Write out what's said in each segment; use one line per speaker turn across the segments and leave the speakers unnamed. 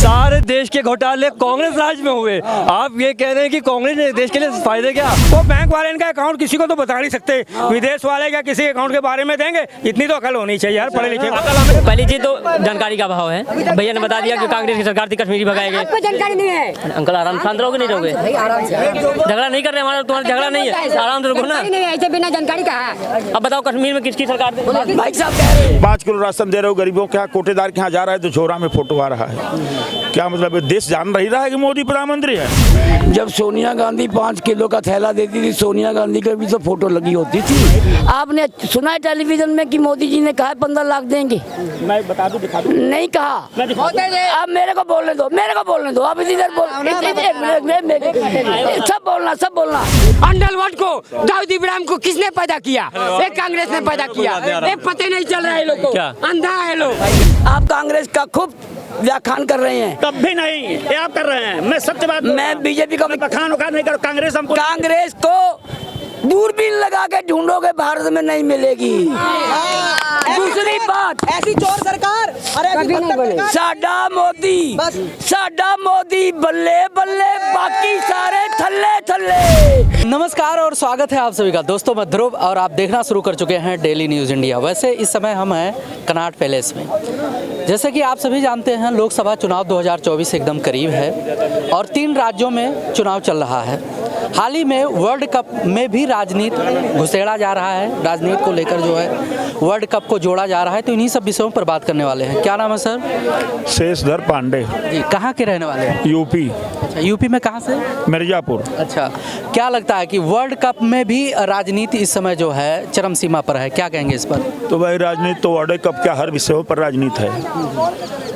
सारे देश के घोटाले कांग्रेस राज में हुए, आप ये कह रहे हैं कि कांग्रेस ने देश के लिए फायदे क्या?
वो बैंक वाले इनका अकाउंट किसी को तो बता नहीं सकते, विदेश वाले क्या किसी अकाउंट के बारे में देंगे? इतनी तो अकल होनी चाहिए यार, पढ़े लिखे।
पहली चीज तो जानकारी का अभाव है। भैया ने बता दिया कि कांग्रेस की सरकार थी, कश्मीरी भगाएंगे।
आपको जानकारी नहीं है।
अंकल आराम शांत रहोगे, नहीं रहोगे? झगड़ा नहीं कर रहे, हमारा तुम्हारा झगड़ा नहीं है, आराम से रुको ना।
नहीं है, ऐसे बिना जानकारी का है।
अब बताओ कश्मीर में किसकी सरकार थी?
भाई साहब कह रहे हैं
5 किलो राशन दे रहे हो गरीबों के यहाँ, कोटेदार के यहाँ जा रहा है तो झोरा में फोटो आ रहा है। क्या मतलब देश जान नहीं रहा है कि मोदी प्रधानमंत्री है?
जब सोनिया गांधी 5 किलो का थैला देती थी, सोनिया गांधी की भी तो फोटो लगी होती थी। आपने सुना है टेलीविजन में कि मोदी जी ने कहा 15 लाख देंगे?
मैं बता दूं, दिखा दूं।
नहीं कहा। आप मेरे को बोलने दो, मेरे को बोलने दो। आप इधर बोल, सब बोलना।
अंडरवर्ल्ड को, दाऊद इब्राहिम को किसने पैदा किया? एक कांग्रेस ने पैदा किया। एक पता नहीं चल रहा है लोगों को, अंधा है लोग।
आप कांग्रेस का खूब व्याख्यान कर रहे हैं।
तब भी नहीं, ये आप कर रहे हैं। मैं सत्य बात,
मैं बीजेपी का
बखान उखान नहीं कर, कांग्रेस हमको,
कांग्रेस को दूरबीन लगा के ढूंढोगे, भारत में नहीं मिलेगी। दूसरी बात,
ऐसी चोर सरकार,
साडा मोदी बल्ले बल्ले, बाकी सारे थल्ले थल्ले।
नमस्कार और स्वागत है आप सभी का दोस्तों, मैं ध्रुव और आप देखना शुरू कर चुके हैं डेली न्यूज़ इंडिया। वैसे इस समय हम हैं कनॉट पैलेस में। जैसे कि आप सभी जानते हैं, लोकसभा चुनाव 2024 एकदम करीब है और 3 राज्यों में चुनाव चल रहा है। हाल ही में वर्ल्ड कप में भी राजनीति घुसेड़ा जा रहा है, राजनीति को लेकर जो है वर्ल्ड कप को जोड़ा जा रहा है। तो इन्हीं सब विषयों पर बात करने वाले हैं। क्या नाम है सर?
शेषधर पांडे।
जी, कहाँ के रहने वाले हैं?
यूपी।
अच्छा, यूपी में कहाँ से?
मिर्जापुर।
अच्छा, क्या लगता है कि वर्ल्ड कप में भी राजनीति इस समय जो है चरम सीमा पर है, क्या कहेंगे इस पर?
तो भाई राजनीति तो वर्ल्ड कप क्या हर विषयों पर राजनीति है।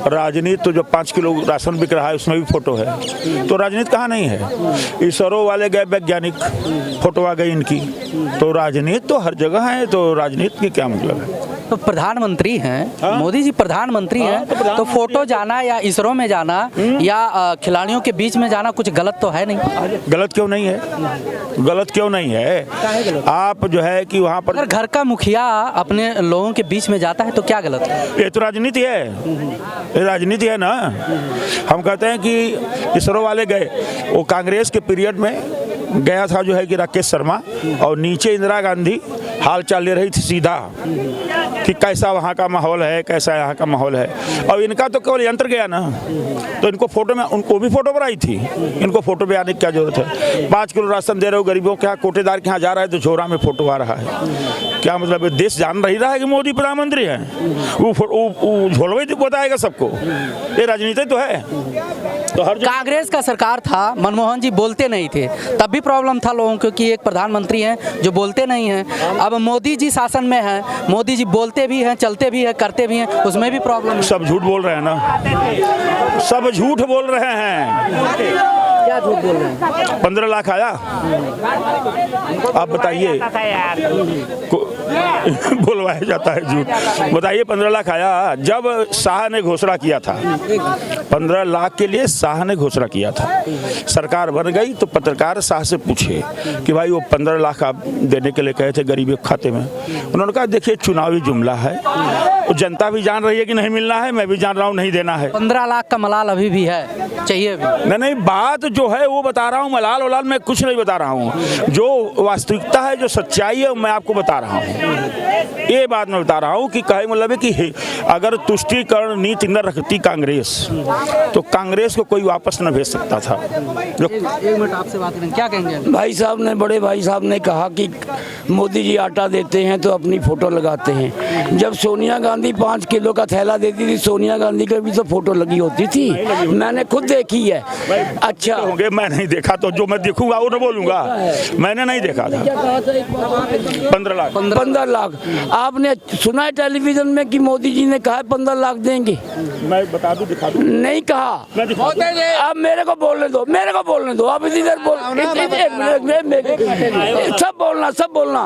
राजनीति तो जो 5 किलो राशन बिक रहा है उसमें भी फोटो है, तो राजनीति कहाँ नहीं है? इसरो वाले गए वैज्ञानिक, फोटो आ गई इनकी, तो राजनीति तो हर जगह है। तो राजनीति की क्या मतलब है?
तो प्रधानमंत्री हैं, मोदी जी प्रधानमंत्री हैं, तो फोटो जाना या इसरो में जाना या खिलाड़ियों के बीच में जाना कुछ गलत तो है नहीं?
गलत क्यों नहीं है? गलत क्यों नहीं है? आप जो है कि वहाँ पर
अगर घर का मुखिया अपने लोगों के बीच में जाता है तो क्या गलत है?
ये तो राजनीति है, ये राजनीति है ना। हम कहते हैं कि इसरो वाले गए, वो कांग्रेस के पीरियड में गया था जो है कि राकेश शर्मा, और नीचे इंदिरा गांधी हाल चाल ले रही थी सीधा कि कैसा वहाँ का माहौल है, कैसा यहाँ का माहौल है। और इनका तो केवल यंत्र गया ना, तो इनको फोटो में, उनको भी फोटो पर आई थी, इनको फोटो पे आने की क्या जरूरत है? 5 किलो राशन दे रहे हो गरीबों के यहाँ, कोटेदार के यहाँ जा रहा है तो झोरा में फोटो आ रहा है। क्या मतलब देश जान नहीं रहा है कि मोदी प्रधानमंत्री है? वो झोलवे बताएगा सबको, ये राजनीति तो है।
तो कांग्रेस का सरकार था, मनमोहन जी बोलते नहीं थे, तब भी प्रॉब्लम था लोगों को कि एक प्रधानमंत्री हैं जो बोलते नहीं हैं। अब मोदी जी शासन में हैं, मोदी जी बोलते भी हैं, चलते भी हैं, करते भी हैं, उसमें भी प्रॉब्लम है।
सब झूठ बोल रहे हैं ना, सब झूठ बोल रहे हैं।
क्या झूठ बोल रहे हैं?
15 लाख आया, आप बताइए। बोलवाया जाता है झूठ, बताइए 15 लाख आया? जब शाह ने घोषणा किया था 15 लाख के लिए, शाह ने घोषणा किया था, सरकार बन गई तो पत्रकार शाह से पूछे कि भाई वो 15 लाख आप देने के लिए कहे थे गरीबी के खाते में। उन्होंने कहा देखिए चुनावी जुमला है, तो जनता भी जान रही है कि नहीं मिलना है, मैं भी जान रहा हूँ नहीं देना है।
15 लाख का मलाल अभी भी है, चाहिए भी।
नहीं, बात जो है वो बता रहा हूँ, मलाल वलाल मैं कुछ नहीं बता रहा हूँ। जो वास्तविकता है, जो सच्चाई है, मैं आपको बता रहा हूँ। ये बात मैं बता रहा हूँ कि कहे मतलब है कि अगर तुष्टीकरण नीति न रखती कांग्रेस, तो कांग्रेस को कोई वापस न भेज सकता था।
एक मिनट आपसे बात करें, क्या कहेंगे?
भाई साहब ने, बड़े भाई साहब ने कहा कि मोदी जी आटा देते हैं तो अपनी फोटो लगाते हैं। जब सोनिया गांधी 5 किलो का थैला देती थी, सोनिया गांधी की भी तो फोटो लगी होती थी, मैंने खुद देखी है। अच्छा
होंगे, मैं नहीं देखा, तो जो मैं देखूंगा वो न बोलूंगा, मैंने नहीं देखा था। 15 लाख। आपने सुना है टेलीविजन में कि मोदी जी ने कहा 15 लाख देंगे? मैं बता दूं, दिखा दूं।
नहीं कहा। आप मेरे को बोलने दो, मेरे को बोलने दो। आप इधर बोल, सब बोलना।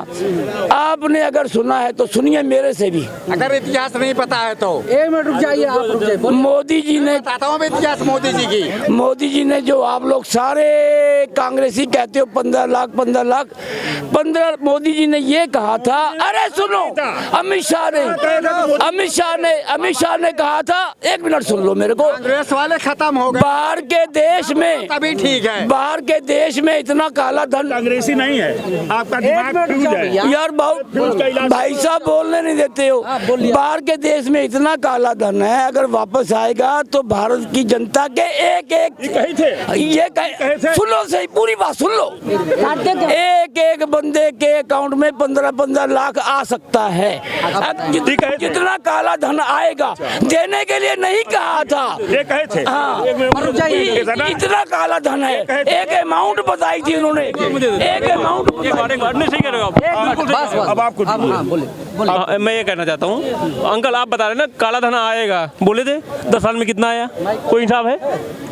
आपने अगर सुना है तो सुनिए मेरे से भी।
अगर इतिहास नहीं पता है तो
1 मिनट रुक जाइए, आप रुक जाइए।
मोदी जी ने,
बताता हूँ इतिहास मोदी जी की।
मोदी जी ने जो आप लोग सारे कांग्रेसी कहते हो 15 लाख 15 लाख, 15 मोदी जी ने ये कहा था। अरे सुनो, अमित शाह ने कहा था, 1 मिनट सुन लो मेरे को,
कांग्रेस वाले खत्म हो गए,
बाहर के देश में
तभी ठीक है।
बाहर के देश में इतना काला धन,
कांग्रेसी नहीं है, आपका दिमाग फ्यूज है
यार बहुत भाई साहब बोलने नहीं देते हो। बाहर के देश में इतना काला धन है, अगर वापस आएगा तो भारत की जनता के सुन लो सही, पूरी बात सुन लो, एक बंदे के अकाउंट में 15-15 लाख आ सकता है। जितना काला धन आएगा देने के लिए नहीं कहा था,
ये कहे थे।
हाँ, इतना काला धन है, एक अमाउंट बताई थी उन्होंने, एक अमाउंट।
अब आपको
मैं ये कहना चाहता हूँ, अंकल आप बता रहे ना काला धन आएगा, बोले थे 10 साल में कितना आया, कोई हिसाब है?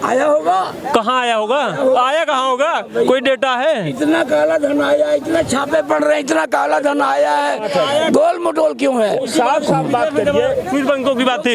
आया होगा,
कहाँ आया होगा, आया कहाँ होगा, कोई डेटा है?
इतना काला धन आया, इतना छापे पड़ रहे हैं, इतना काला धन आया है, गोल मटोल क्यों है?
साफ बात करिए।
स्विस बैंकों की बात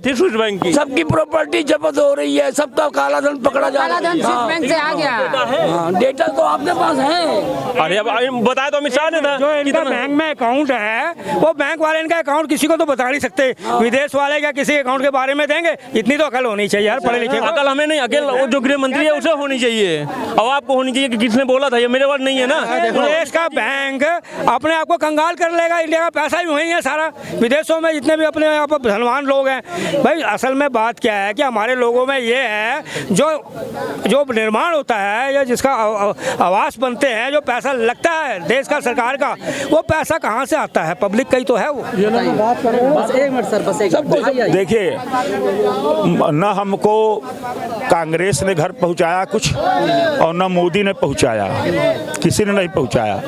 थी स्विस बैंक की,
सबकी प्रॉपर्टी जब्त हो रही है, सबका काला धन पकड़ा जा रहा है।
स्विस बैंक से आ गया,
डेटा तो आपके पास है।
अरे अब बताया तो अमित शाह ने था।
जो इनका बैंक में अकाउंट है, वो बैंक वाले इनका अकाउंट किसी को तो बता नहीं सकते, विदेश वाले क्या किसी अकाउंट के बारे में देंगे? इतनी तो अकल होनी चाहिए यार, पढ़े लिखे।
अकल हमें नहीं, अकल वो जो गृह मंत्री है उसे होनी चाहिए, अब आपको होनी चाहिए कि किसने बोला था, ये मेरे वर्ड नहीं है ना।
देश का बैंक अपने आप को कंगाल कर लेगा, इंडिया का पैसा भी वही है सारा, विदेशों में जितने भी अपने यहाँ पर धनवान लोग हैं। भाई असल में बात क्या है कि हमारे लोगों में ये है, जो निर्माण होता है या जिसका आवास बनते हैं, जो पैसा लगता है देश का, सरकार का, वो पैसा कहाँ से आता है? पब्लिक का ही तो है वो।
देखिए, न हमको कांग्रेस ने घर पहुंचाया कुछ और न मोदी ने पहुंचाया, किसी ने नहीं पहुंचाया।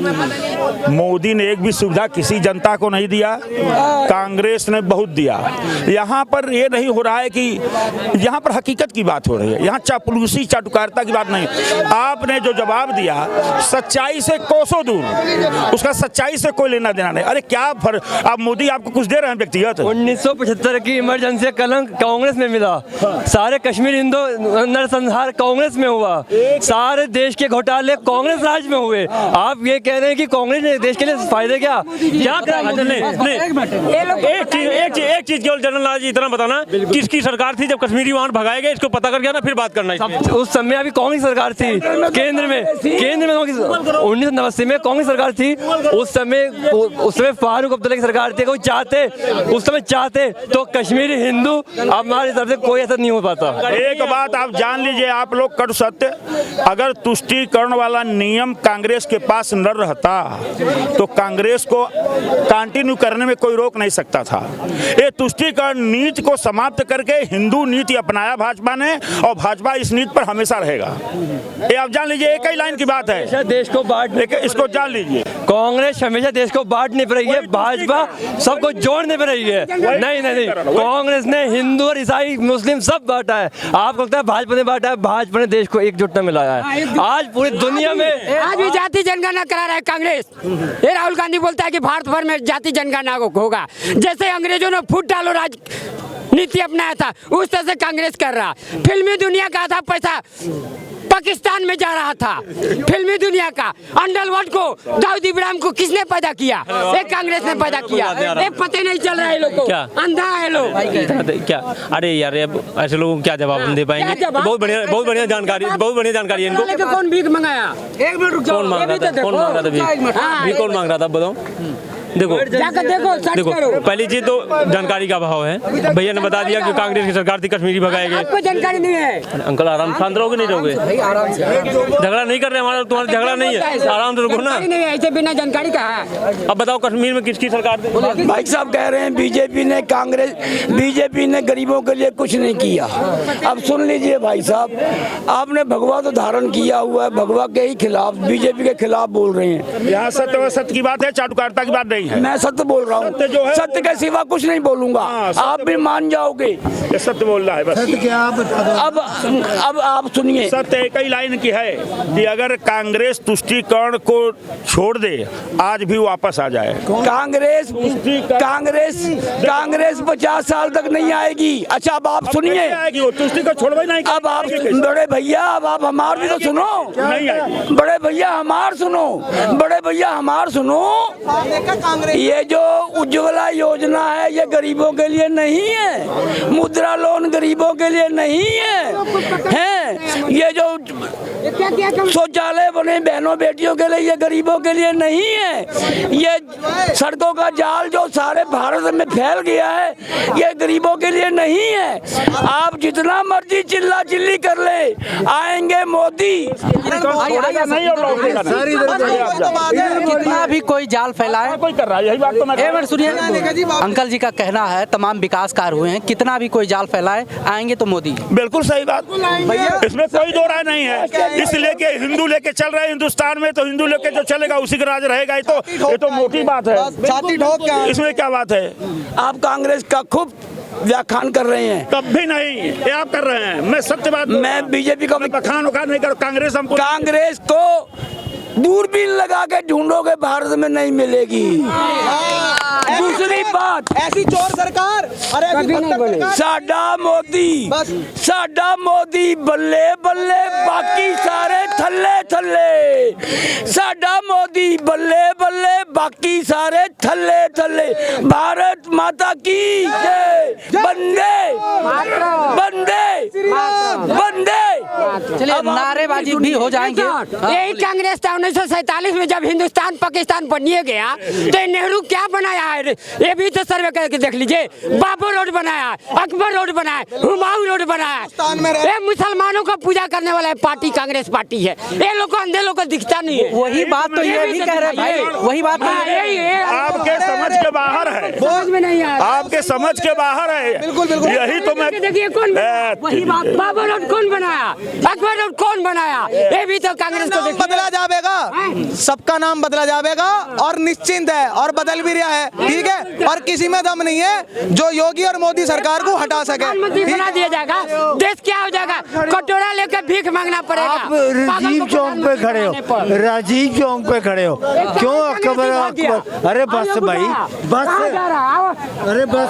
मोदी ने एक भी सुविधा किसी जनता को नहीं दिया, कांग्रेस ने बहुत दिया। यहाँ पर ये नहीं हो रहा है कि यहाँ पर हकीकत की बात हो रही है, यहाँ चापलूसी चाटुकारिता की बात नहीं। आपने जो जवाब दिया सच्चाई से कोसों दूर, उसका सच्चाई से कोई लेना देना नहीं। अरे क्या फर्क, अब मोदी आपको कुछ दे रहे हैं व्यक्तिगत?
1975 की इमरजेंसी कलंक कांग्रेस में मिला, सारे कश्मीर हिंदू नरसंहार कांग्रेस में हुआ, सारे देश के घोटाले कांग्रेस राज में हुए। आप ये कह रहे हैं कि कांग्रेस ने देश के लिए फायदे क्या एक चीज केवल जनरल आज इतना बताना, किसकी सरकार थी जब कश्मीरी वहां भगाए गए, इसको पता करके ना फिर बात करना। उस समय अभी कांग्रेस सरकार थी केंद्र में 1989 में कांग्रेस सरकार थी। उस समय फारूक अब्दुल्ला की सरकार थी। कोई उस समय चाहते तो कश्मीरी हिंदू हमारी तरफ से कोई असर नहीं हो पाता।
एक बात आप जान लीजिए, आप लोग कट सत्य, अगर तुष्टीकरण वाला नियम कांग्रेस के पास न रहता तो कांग्रेस को कंटिन्यू करने में कोई रोक नहीं सकता था। ये तुष्टीकरण नीति को समाप्त करके हिंदू नीति अपनाया भाजपा ने, और भाजपा इस नीति पर हमेशा रहेगा। ये आप जान लीजिए, एक ही लाइन की बात है,
देश को बांट,
इसको जान लीजिए।
कांग्रेस हमेशा देश को बांटने पर रही है, भाजपा सबको जोड़ने पर रही है। नहीं, कांग्रेस ने हिंदू और ईसाई मुस्लिम सब बांटा है। आपको लगता है भाजपा ने बांटा है? भाजपा ने देश को एकजुटता में लाया है। आज पूरी दुनिया में
आज भी जाति जनगणना करा रहा है कांग्रेस। ये राहुल गांधी बोलता है कि भारत भर में जाति जनगणना होगा, जैसे अंग्रेजों ने फूट डालो राज नीति अपनाया था, उस तरह से कांग्रेस कर रहा। फिल्मी दुनिया का आधा पैसा पाकिस्तान में जा रहा था, फिल्मी दुनिया का। अंडरवर्ल्ड को, दाऊद इब्राहिम को किसने पैदा किया? एक कांग्रेस ने पैदा किया। ये पता नहीं चल रहा है लोगों को, अंधा है लोग
क्या। अरे यार, ऐसे लोगों को क्या जवाब दे पाएंगे? बहुत बढ़िया जानकारी है इनको।
कौन भीख मंगाया? एक मिनट रुक जाओ,
कौन मांग रहा था भीख? कौन मांग रहा था बताओ? देखो, पहली चीज तो जानकारी का अभाव है। भैया ने बता दिया कि कांग्रेस की सरकार थी, कश्मीरी भगाए गए।
आपको जानकारी नहीं है?
अंकल आराम, शांत रहोगे नहीं रहोगे? झगड़ा नहीं कर रहे, हमारा तुम्हारा झगड़ा नहीं है, आराम से रुको ना।
नहीं है, ऐसे बिना जानकारी का है।
अब बताओ कश्मीर में किसकी सरकार थी?
भाई साहब कह रहे हैं बीजेपी ने गरीबों के लिए कुछ नहीं किया। अब सुन लीजिए भाई साहब, आपने भगवा तो धारण किया हुआ है, भगवा के ही खिलाफ, बीजेपी के खिलाफ बोल रहे हैं।
यहाँ सत्य की बात है, चाटुकारिता की बात नहीं है।
मैं सत्य बोल रहा हूँ, सत्य के सिवा कुछ नहीं बोलूंगा। आप भी मान जाओगे,
सत्य बोल रहा है बस।
सत्य क्या अब आप सुनिए,
सत्य एक ही लाइन की है कि अगर कांग्रेस तुष्टीकरण को छोड़ दे, आज भी वापस आ जाए।
कांग्रेस 50 साल तक नहीं आएगी। अच्छा अब आप सुनिए,
तुष्टीकरण छोड़वा नहीं।
अब आप बड़े भैया, अब आप हमार भी तो सुनो। बड़े भैया हमार सुनो, ये जो उज्ज्वला योजना है ये गरीबों के लिए नहीं है, मुद्रा लोन गरीबों के लिए नहीं है, ये जो शौचालय बने बहनों बेटियों के लिए ये गरीबों के लिए नहीं है, ये सड़कों का जाल जो सारे भारत में फैल गया है ये गरीबों के लिए नहीं है। आप जितना मर्जी चिल्ला चिल्ली कर ले, आएंगे मोदी।
कितना भी कोई जाल फैलाए,
कोई कर रहा है, यही बात तो मैं
एक मिनट सुनिए, अंकल जी का कहना है तमाम विकास कार्य हुए हैं, कितना भी कोई जाल फैलाए आएंगे तो मोदी।
बिल्कुल सही बात, इसमें कोई दो राय नहीं है। इसलिए कि हिंदू लेके चल रहे हैं हिंदुस्तान में, तो हिंदू लेके जो चलेगा उसी का राज रहेगा। ये तो मोटी बात है, इसमें क्या बात है।
आप कांग्रेस का खूब व्याख्यान कर रहे हैं।
कभी नहीं, ये आप कर रहे हैं। मैं सत्य बात,
मैं बीजेपी का
बखान उखान नहीं कर। कांग्रेस हमको,
कांग्रेस को दूरबीन लगा के ढूंढोगे भारत में नहीं मिलेगी। दूसरी बात,
ऐसी चोर सरकार, अरे
साडा मोदी बल्ले बल्ले बाकी सारे थल्ले थल्ले, साडा मोदी बल्ले बल्ले बाकी सारे थल्ले थल्ले। भारत माता की जय, बंदे बंदे बंदे।
चलिए नारेबाजी भी हो जाएंगे।
यही कांग्रेस था 1947 में जब हिंदुस्तान पाकिस्तान बनिए गया तो नेहरू क्या बनाया है, ये भी तो सर्वे करके देख लीजिए। बाबू रोड बनाया, अकबर रोड बनाया, हुमायूं रोड बनाया। ये मुसलमानों को पूजा करने वाला है पार्टी कांग्रेस पार्टी है। ये लोग को अंधे लोग को दिखता नहीं है।
वही बात तो ये भी कह रहे भाई, वही बात तो
आपके समझ के बाहर है,
समझ में नहीं आ रहा।
आपके समझ के बाहर है।
बिल्कुल बिल्कुल,
यही तो मैं
देखिए कौन वही बात, बाबू रोड कौन बनाया, अकबर रोड कौन बनाया, ये भी तो कांग्रेस को
बदला जाएगा, सबका नाम बदला जाएगा और निश्चिंत है और बदल भी रहा है, ठीक है। और किसी में दम नहीं है जो योगी और मोदी सरकार को हटा सके।
प्रधानमंत्री बना दिया जाएगा, देश क्या हो जाएगा, कटोरा लेकर भीख मांगना पड़ेगा।
आप राजीव चौक पे खड़े हो, राजीव चौक पे खड़े हो, क्यों अकबर? अरे बस भाई, बस, अरे बस।